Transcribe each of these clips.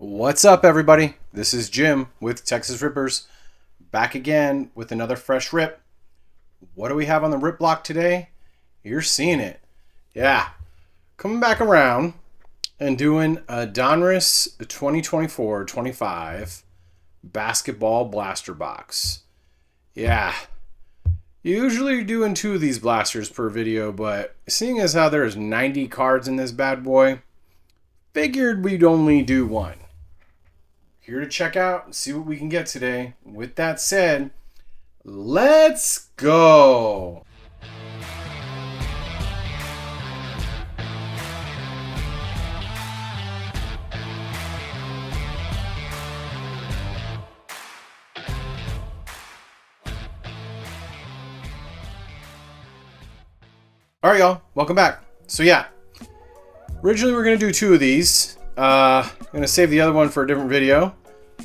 What's up, everybody? This is Jim with Texas Rippers, back again with another fresh rip. What do we have on the rip block today? You're seeing it. Yeah, coming back around and doing a Donruss 2024-25 basketball blaster box. Yeah, usually doing 2 of these blasters per video, but seeing as how there's 90 cards in this bad boy, figured we'd only do 1. Here to check out and see what we can get today. With that said, let's go. All right, y'all, welcome back. So yeah, originally we we're gonna do 2 of these. I'm gonna save the other one for a different video,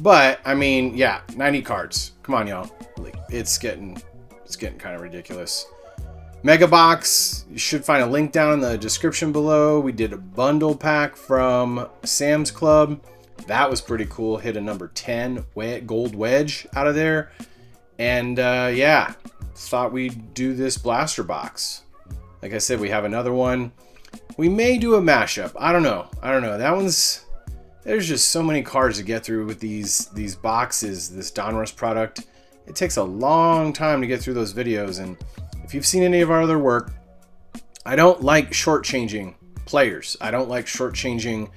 but I mean, yeah, 90 cards. Come on, y'all. Like, it's getting kind of ridiculous. Mega box. You should find a link down in the description below. We did a bundle pack from Sam's Club. That was pretty cool. Hit a number 10 gold wedge out of there, and yeah, thought we'd do this blaster box. Like I said, we have another one. We may do a mashup. I don't know. That one's... There's just so many cards to get through with these boxes, this Donruss product. It takes a long time to get through those videos, and if you've seen any of our other work, I don't like shortchanging players. I don't like shortchanging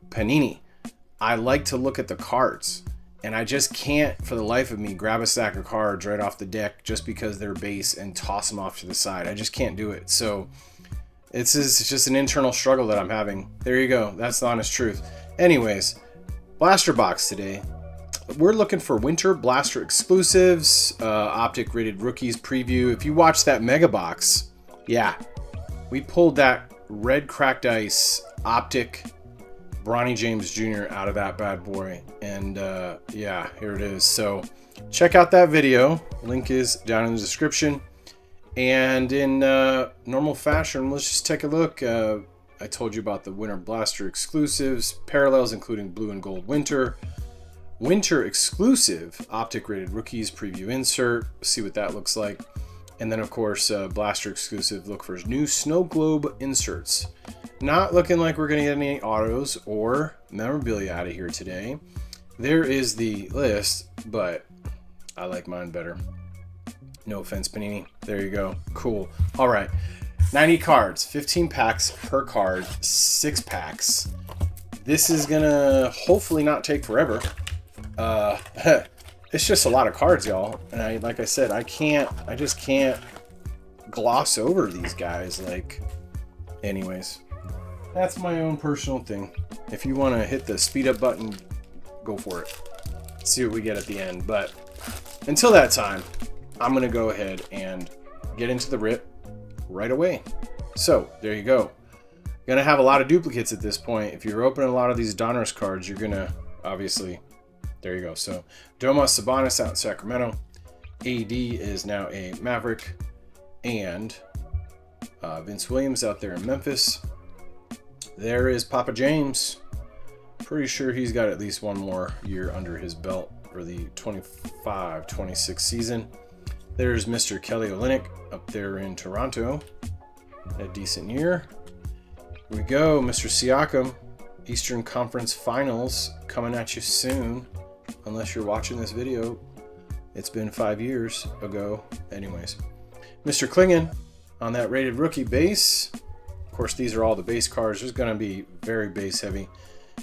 Panini. I like to look at the cards, and I just can't, for the life of me, grab a stack of cards right off the deck just because they're base and toss them off to the side. I just can't do it. So... It's just an internal struggle that I'm having. There you go. That's the honest truth. Anyways, blaster box today. We're looking for winter blaster exclusives, optic rated rookies preview. If you watch that mega box, yeah, we pulled that red cracked ice optic Bronny James Jr. out of that bad boy. And yeah, here it is. So check out that video. Link is down in the description. And in normal fashion, let's just take a look. I told you about the Winter Blaster exclusives, parallels including blue and gold winter exclusive optic rated rookies preview insert. See what that looks like. And then of course, blaster exclusive, look for new snow globe inserts. Not looking like we're gonna get any autos or memorabilia out of here today. There is the list, but I like mine better. No offense, Panini. There you go. Cool. All right. 90 cards, 15 packs per card, 6 packs. This is gonna hopefully not take forever. It's just a lot of cards, y'all. And like I said, I just can't gloss over these guys. Like, anyways, that's my own personal thing. If you want to hit the speed up button, go for it. See what we get at the end. But until that time, I'm going to go ahead and get into the rip right away. So, there you go. Going to have a lot of duplicates at this point. If you're opening a lot of these Donruss cards, you're going to, obviously, there you go. So, Domas Sabonis out in Sacramento. AD is now a Maverick. And Vince Williams out there in Memphis. There is Papa James. Pretty sure he's got at least one more year under his belt for the 25-26 season. There's Mr. Kelly Olynyk up there in Toronto. A decent year. Here we go, Mr. Siakam. Eastern Conference Finals coming at you soon. Unless you're watching this video. It's been 5 years ago. Anyways. Mr. Klingon on that rated rookie base. Of course, these are all the base cards. There's going to be very base heavy.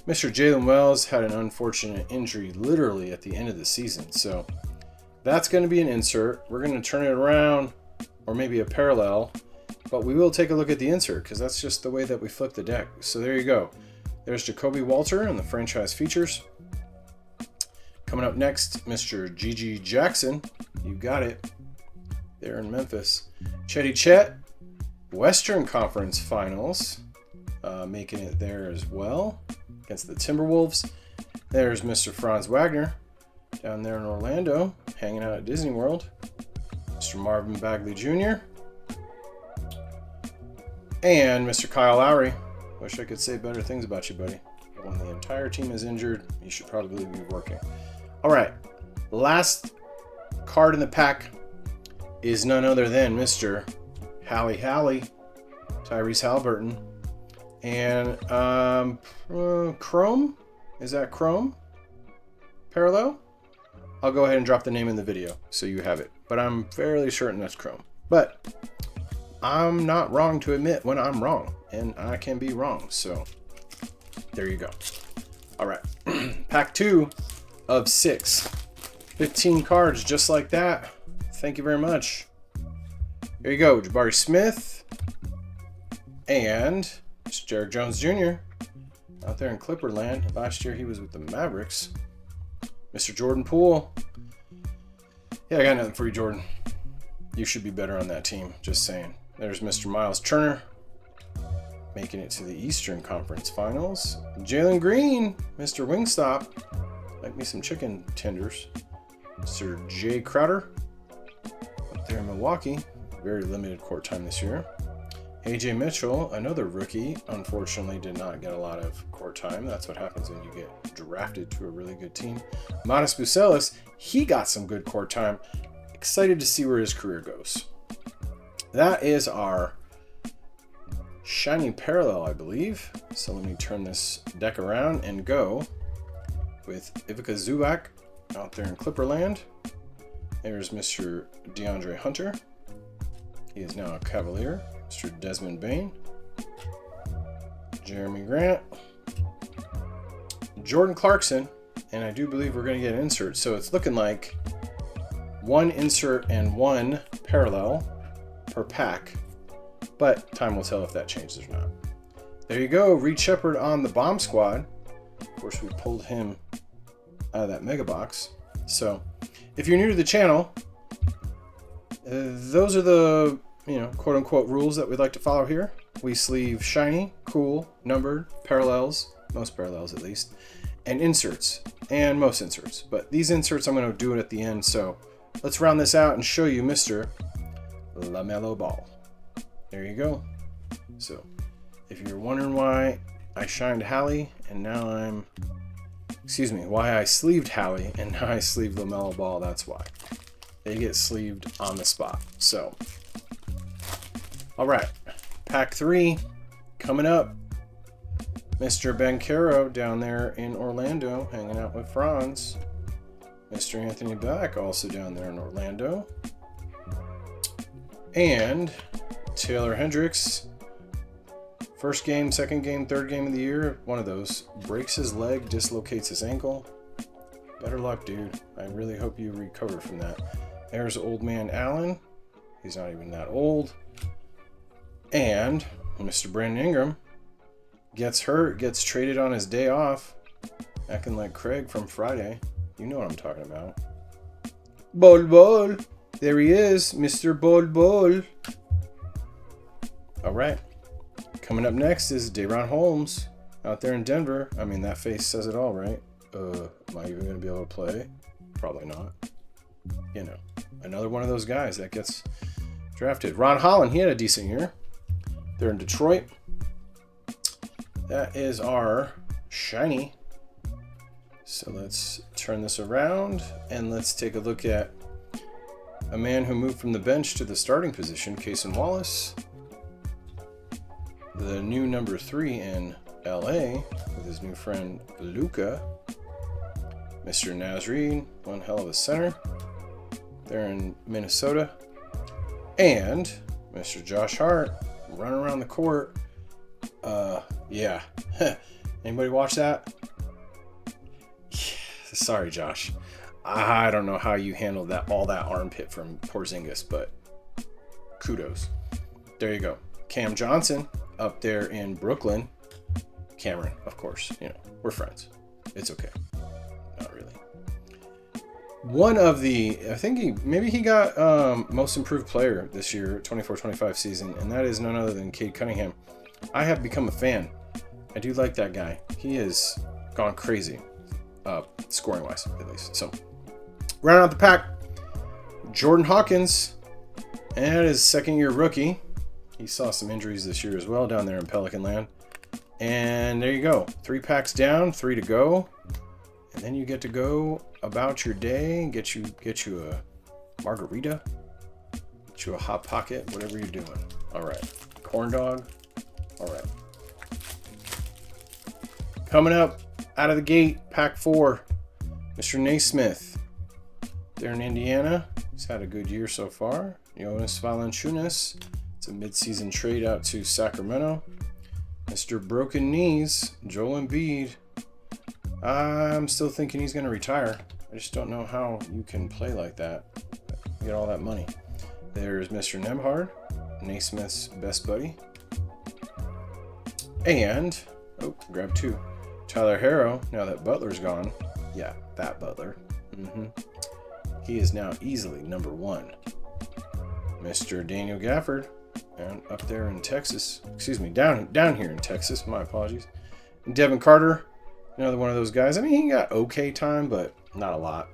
Mr. Jalen Wells had an unfortunate injury literally at the end of the season. So... that's going to be an insert. We're going to turn it around, or maybe a parallel, but we will take a look at the insert because that's just the way that we flip the deck. So there you go. There's Jacoby Walter and the franchise features. Coming up next, Mr. Gigi Jackson. You got it. There in Memphis. Chetty Chet, Western Conference Finals. Making it there as well against the Timberwolves. There's Mr. Franz Wagner. Down there in Orlando, hanging out at Disney World. Mr. Marvin Bagley Jr. And Mr. Kyle Lowry. Wish I could say better things about you, buddy. But when the entire team is injured, you should probably be working. All right. Last card in the pack is none other than Mr. Hallie, Tyrese Halliburton. And Chrome? Is that Chrome? Parallel? I'll go ahead and drop the name in the video so you have it. But I'm fairly certain that's Chrome. But I'm not wrong to admit when I'm wrong. And I can be wrong. So there you go. All right. Pack 2 of 6. 15 cards just like that. Thank you very much. Here you go. Jabari Smith. And it's Jared Jones Jr. out there in Clipperland. Last year he was with the Mavericks. Mr. Jordan Poole. Yeah, I got nothing for you, Jordan. You should be better on that team. Just saying. There's Mr. Miles Turner. Making it to the Eastern Conference Finals. Jalen Green. Mr. Wingstop. Like me some chicken tenders. Mr. Jay Crowder. Up there in Milwaukee. Very limited court time this year. AJ Mitchell, another rookie, unfortunately did not get a lot of court time. That's what happens when you get drafted to a really good team. Matas Bucelis, he got some good court time. Excited to see where his career goes. That is our shiny parallel, I believe. So let me turn this deck around and go with Ivica Zubac out there in Clipperland. There's Mr. DeAndre Hunter. He is now a Cavalier. Mr. Desmond Bain, Jeremy Grant, Jordan Clarkson, and I do believe we're going to get an insert. So it's looking like one insert and one parallel per pack, but time will tell if that changes or not. There you go, Reed Shepherd on the bomb squad. Of course, we pulled him out of that mega box. So if you're new to the channel, those are the quote unquote rules that we'd like to follow here. We sleeve shiny, cool, numbered, parallels, most parallels at least, and inserts, and most inserts. But these inserts, I'm going to do it at the end. So let's round this out and show you Mr. LaMelo Ball. There you go. So if you're wondering why I shined Hallie and now why I sleeved Hallie and now I sleeved LaMelo Ball, that's why. They get sleeved on the spot. So all right, pack 3 coming up. Mr. Ben Caro down there in Orlando hanging out with Franz. Mr. Anthony Black also down there in Orlando. And Taylor Hendricks. First game, second game, third game of the year. One of those. Breaks his leg, dislocates his ankle. Better luck, dude. I really hope you recover from that. There's old man Allen. He's not even that old. And Mr. Brandon Ingram gets hurt, gets traded on his day off, acting like Craig from Friday. You know what I'm talking about. Bol. There he is, Mr. Bol. All right. Coming up next is Day'Ron Holmes out there in Denver. I mean, that face says it all, right? Am I even going to be able to play? Probably not. Another one of those guys that gets drafted. Ron Holland, he had a decent year. They're in Detroit. That is our shiny. So let's turn this around and let's take a look at a man who moved from the bench to the starting position, Cason Wallace. The new number 3 in LA with his new friend Luka. Mr. Nasreed, one hell of a center. They're in Minnesota. And Mr. Josh Hart running around the court. Yeah. Anybody watch that? Sorry, Josh. I don't know how you handled all that armpit from Porzingis, but kudos. There you go. Cam Johnson up there in Brooklyn. Cameron, of course. We're friends. It's okay. Not really. One of the, I think he got most improved player this year, 24-25 season, and that is none other than Cade Cunningham. I have become a fan. I do like that guy. He has gone crazy, scoring wise at least. So, round out the pack, Jordan Hawkins, and his second year rookie. He saw some injuries this year as well down there in Pelican Land. And there you go. 3 packs down, 3 to go. And then you get to go about your day and get you a margarita, get you a hot pocket, whatever you're doing. All right. Corn dog. All right. Coming up out of the gate, pack 4, Mr. Naismith. There in Indiana. He's had a good year so far. Jonas Valanciunas. It's a mid-season trade out to Sacramento. Mr. Broken Knees, Joel Embiid. I'm still thinking he's going to retire. I just don't know how you can play like that. Get all that money. There's Mr. Nembhard, Naismith's best buddy. And, oh, grab 2. Tyler Herro, now that Butler's gone. Yeah, that Butler. He is now easily number 1. Mr. Daniel Gafford, and up there in Texas. Excuse me, down here in Texas. My apologies. And Devin Carter, another one of those guys. I mean, he got okay time, but not a lot.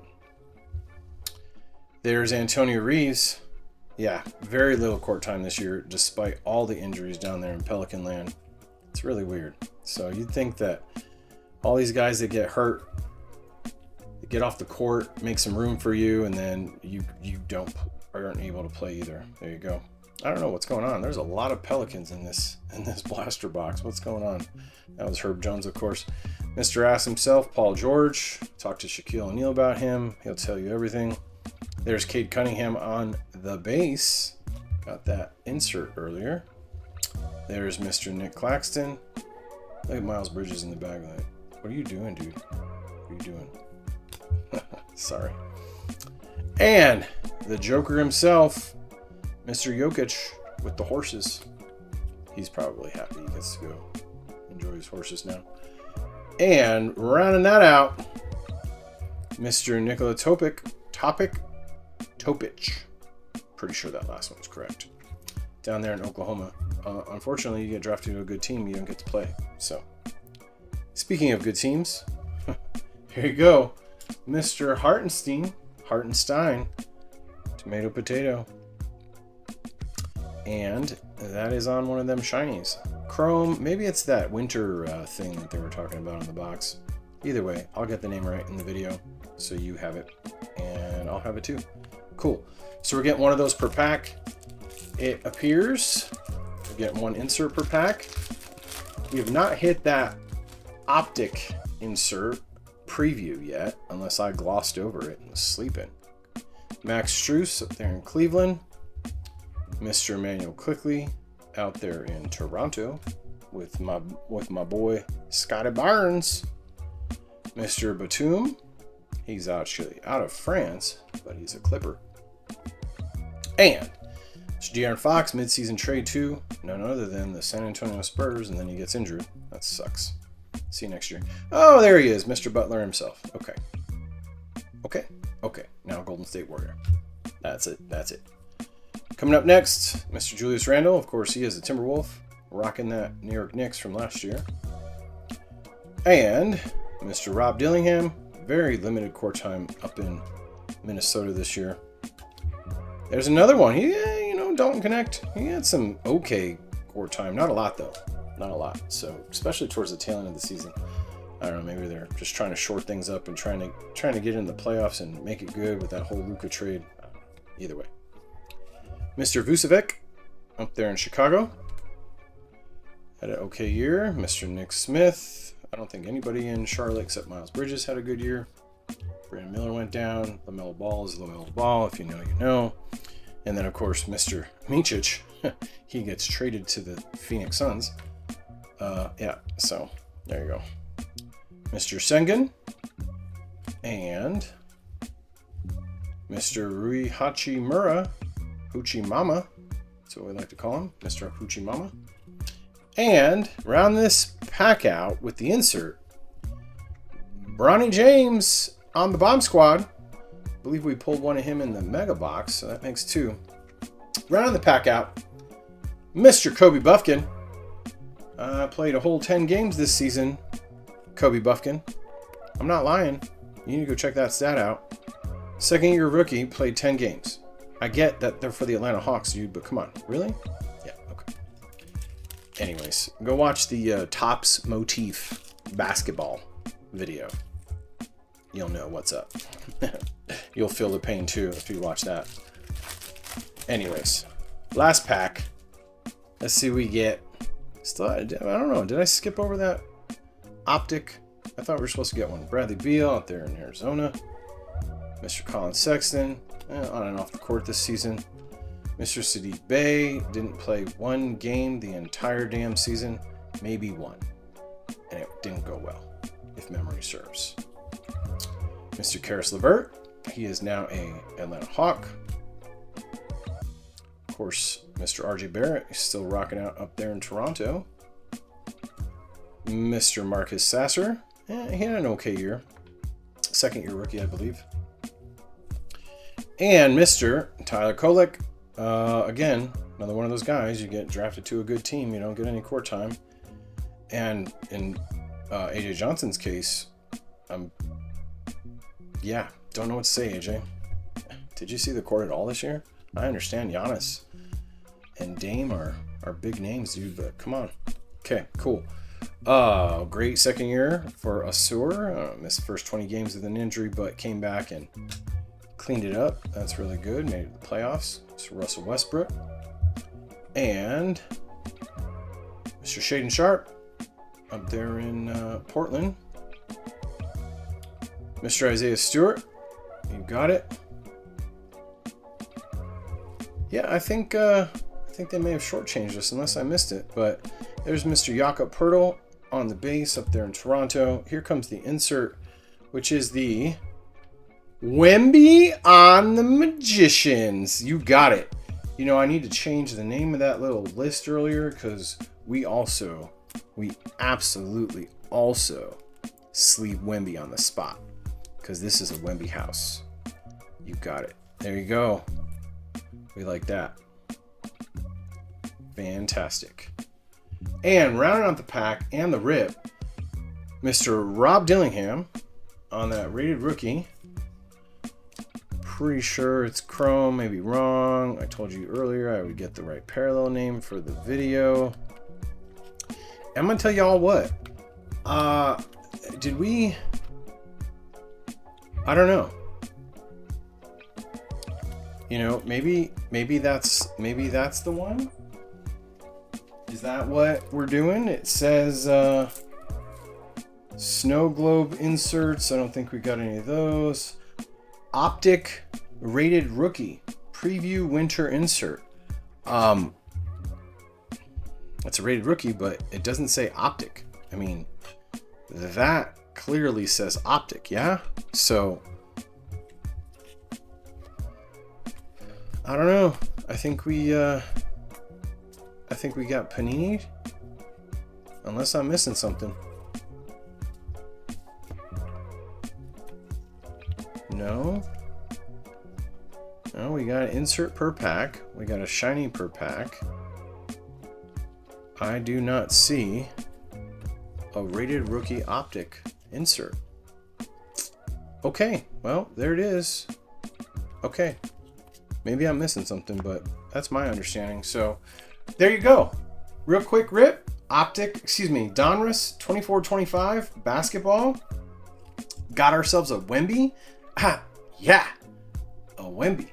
There's Antonio Reeves. Yeah, very little court time this year, despite all the injuries down there in Pelican Land. It's really weird. So you'd think that all these guys that get hurt, get off the court, make some room for you, and then you aren't able to play either. There you go. I don't know what's going on. There's a lot of Pelicans in this blaster box. What's going on? That was Herb Jones, of course. Mr. Ass himself, Paul George. Talked to Shaquille O'Neal about him. He'll tell you everything. There's Cade Cunningham on the base. Got that insert earlier. There's Mr. Nick Claxton. Look at Miles Bridges in the bag. What are you doing, dude? What are you doing? Sorry. And the Joker himself, Mr. Jokic with the horses. He's probably happy he gets to go enjoy his horses now. And rounding that out, Mr. Nikola Topic. Pretty sure that last one was correct. Down there in Oklahoma. Unfortunately, you get drafted to a good team, you don't get to play. So, speaking of good teams, here you go. Mr. Hartenstein, tomato potato. And that is on one of them shinies. Chrome, maybe it's that winter thing that they were talking about on the box. Either way, I'll get the name right in the video so you have it. And I'll have it too. Cool. So we're getting one of those per pack. It appears we're getting 1 insert per pack. We have not hit that optic insert preview yet, unless I glossed over it and was sleeping. Max Strus up there in Cleveland. Mr. Emmanuel Quickley out there in Toronto with my boy Scotty Barnes. Mr. Batum, he's actually out of France, but he's a Clipper. And it's De'Aaron Fox, midseason trade to none other than the San Antonio Spurs, and then he gets injured. That sucks. See you next year. Oh, there he is, Mr. Butler himself. Okay. Now Golden State Warrior. That's it. Coming up next, Mr. Julius Randle. Of course, he is a Timberwolf, rocking that New York Knicks from last year. And Mr. Rob Dillingham, very limited court time up in Minnesota this year. There's another one. Dalton Connect. He had some okay court time. Not a lot, though. Not a lot. So, especially towards the tail end of the season. I don't know, maybe they're just trying to short things up and trying to get in the playoffs and make it good with that whole Luka trade. Either way. Mr. Vucevic, up there in Chicago. Had an okay year. Mr. Nick Smith. I don't think anybody in Charlotte except Miles Bridges had a good year. Brandon Miller went down. LaMelo Ball is LaMelo Ball. If you know, you know. And then, of course, Mr. Micic. He gets traded to the Phoenix Suns. Yeah, so there you go. Mr. Sengun. And Mr. Rui Hachimura. Hoochie Mama. That's what we like to call him. Mr. Hoochie Mama. And round this pack out with the insert. Bronny James on the bomb squad. I believe we pulled one of him in the mega box, so that makes 2. Round the pack out. Mr. Kobe Buffkin. Played a whole 10 games this season. Kobe Buffkin. I'm not lying. You need to go check that stat out. Second year rookie, played 10 games. I get that they're for the Atlanta Hawks, dude, but come on. Really? Yeah, okay. Anyways, go watch the Topps Motif Basketball video. You'll know what's up. You'll feel the pain too if you watch that. Anyways, last pack. Let's see what we get. Still, I don't know. Did I skip over that optic? I thought we were supposed to get one. Bradley Beal out there in Arizona. Mr. Colin Sexton, on and off the court this season. Mr. Sadiq Bey didn't play one game the entire damn season. Maybe one. And it didn't go well, if memory serves. Mr. Karis LeVert, he is now a Atlanta Hawk. Of course, Mr. RJ Barrett is still rocking out up there in Toronto. Mr. Marcus Sasser, he had an okay year. Second year rookie, I believe. And Mr. Tyler Kolek, again, another one of those guys, you get drafted to a good team, you don't get any court time. And in AJ Johnson's case, yeah, don't know what to say, AJ. Did you see the court at all this year? I understand Giannis and Dame are big names, dude, but come on. Okay, cool. Great second year for Asur. Missed the first 20 games with an injury, but came back and cleaned it up. That's really good. Made it to the playoffs. Mr. Russell Westbrook. And Mr. Shaden Sharp up there in Portland. Mr. Isaiah Stewart. You got it. Yeah, I think they may have shortchanged us unless I missed it. But there's Mr. Jakob Poeltl on the base up there in Toronto. Here comes the insert, which is the Wemby on the Magicians. You got it. You know, I need to change the name of that little list earlier because we absolutely also sleeve Wemby on the spot because this is a Wemby house. You got it. There you go. We like that. Fantastic. And rounding out the pack and the rip, Mr. Rob Dillingham on that rated rookie. Pretty sure it's chrome, maybe wrong. I told you earlier I would get the right parallel name for the video. I'm gonna tell y'all what. Did we? I don't know. You know, maybe that's the one. Is that what we're doing? It says snow globe inserts. I don't think we got any of those. Optic rated rookie preview winter insert. It's a rated rookie, but it doesn't say optic. I mean, that clearly says optic, yeah? So I don't know. I think we got Panini. Unless I'm missing something. No. No, we got an insert per pack. We got a shiny per pack. I do not see a rated rookie optic insert. Okay, well, there it is. Okay. Maybe I'm missing something, but that's my understanding. So, there you go. Real quick rip. Donruss 24-25 basketball. Got ourselves a Wemby. Yeah. A Wemby.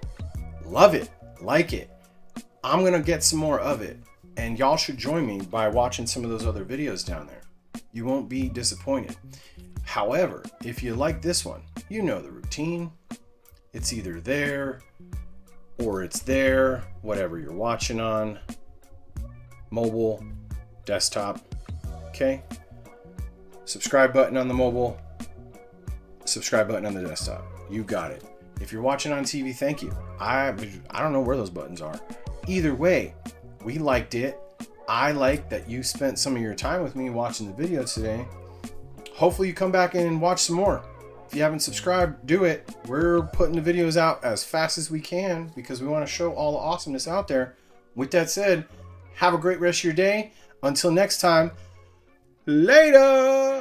Love it. Like it. I'm going to get some more of it. And y'all should join me by watching some of those other videos down there. You won't be disappointed. However, if you like this one, you know the routine. It's either there or it's there, whatever you're watching on. Mobile, desktop, okay? Subscribe button on the mobile, subscribe button on the desktop. You got it. If you're watching on TV, thank you. I don't know where those buttons are. Either way, we liked it. I like that you spent some of your time with me watching the video today. Hopefully you come back and watch some more. If you haven't subscribed, do it. We're putting the videos out as fast as we can because we want to show all the awesomeness out there. With that said, have a great rest of your day. Until next time, later!